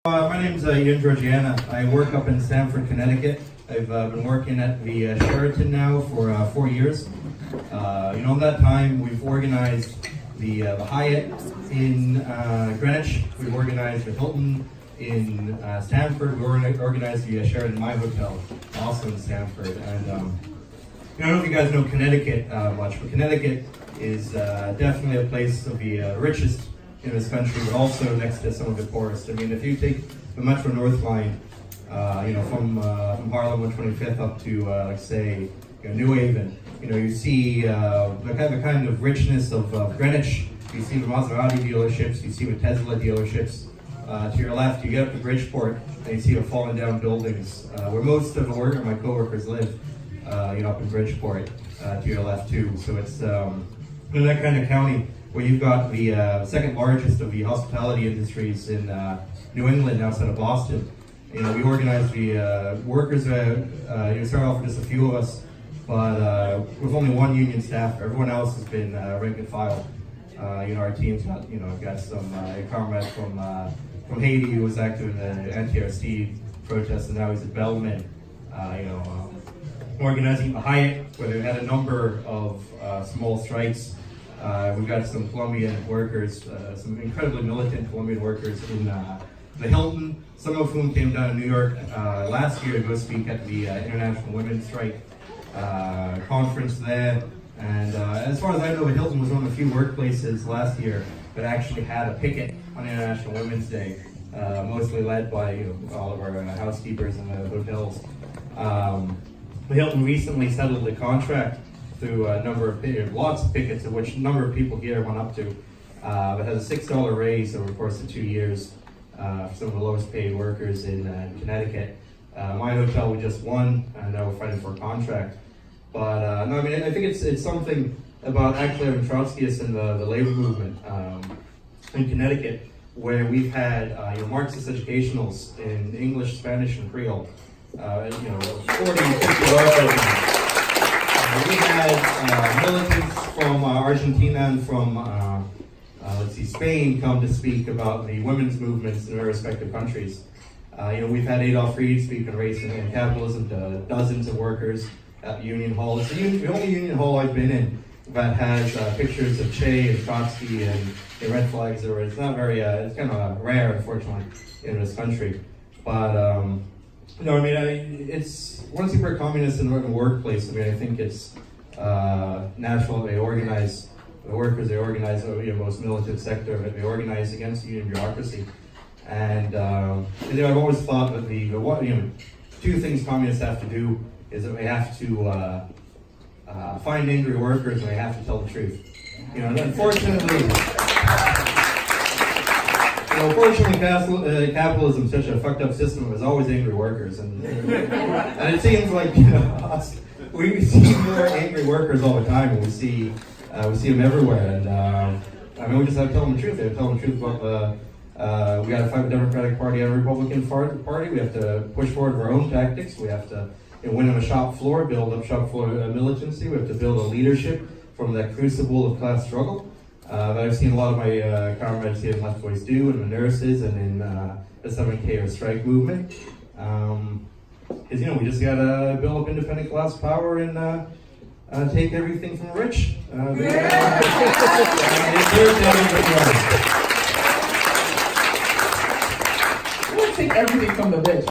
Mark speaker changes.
Speaker 1: My name's Ian Georgiana. I work up in Stamford, Connecticut. I've been working at the Sheraton now for 4 years. In that time, we've organized the Hyatt in Greenwich. We've organized the Hilton in Stamford. We organized the Sheraton My Hotel, also in Stamford. And I don't know if you guys know Connecticut much, but Connecticut is definitely a place of the richest in this country, but also next to some of the poorest. I mean, if you take the Metro North line, from Harlem 125th up to, like say, New Haven, you see the kind of richness of Greenwich. You see the Maserati dealerships, you see the Tesla dealerships. To your left, you get up to Bridgeport, and you see the fallen down buildings, where most of my coworkers live, up in Bridgeport, to your left too. So it's in that kind of county where you've got the second largest of the hospitality industries in New England, outside of Boston. We organize the workers. Start off with just a few of us, but with only one union staff. Everyone else has been rank and file. Our team's got some comrades from Haiti who was active in the anti-RC protests, and now he's at Bellman. Organizing the Hyatt, where they've had a number of small strikes. We've got some Colombian workers, some incredibly militant Colombian workers in the Hilton, some of whom came down to New York last year to go speak at the International Women's Strike conference there. And as far as I know, the Hilton was one of the few workplaces last year that actually had a picket on International Women's Day, mostly led by all of our housekeepers in the hotels. The Hilton recently settled a contract through a number of lots of pickets, of which a number of people here went up to, that has a $6 raise over the course of 2 years for some of the lowest paid workers in Connecticut. My hotel, we just won, and now we're fighting for a contract. But I think it's something about actually having Trotskyists in the labor movement in Connecticut, where we've had Marxist educationals in English, Spanish, and Creole. 40, 50 articles. We had militants from Argentina and from Spain come to speak about the women's movements in their respective countries. We've had Adolf Reed speak on race and capitalism to dozens of workers at Union Hall. It's the only Union Hall I've been in that has pictures of Che and Trotsky and the red flags. It's not very, it's kind of rare, unfortunately, in this country. But it's once you put communists in the workplace, I think it's natural they organize the workers. They organize the most militant sector of it. They organize against the union bureaucracy. And I've always thought that the two things communists have to do is that they have to find angry workers and they have to tell the truth. Unfortunately. Unfortunately, capitalism is such a fucked up system. There's always angry workers, and it seems like we see more angry workers all the time, and we see them everywhere. And we just have to tell them the truth. We have to tell them the truth about we got to fight the Democratic Party and the Republican Party. We have to push forward our own tactics. We have to win on the shop floor, build up shop floor militancy. We have to build a leadership from that crucible of class struggle. That I've seen a lot of my comrades here in Left Voice do, and the nurses, and in the 7K strike movement. We just gotta build up independent class power and take everything from the rich.
Speaker 2: Take everything from the rich.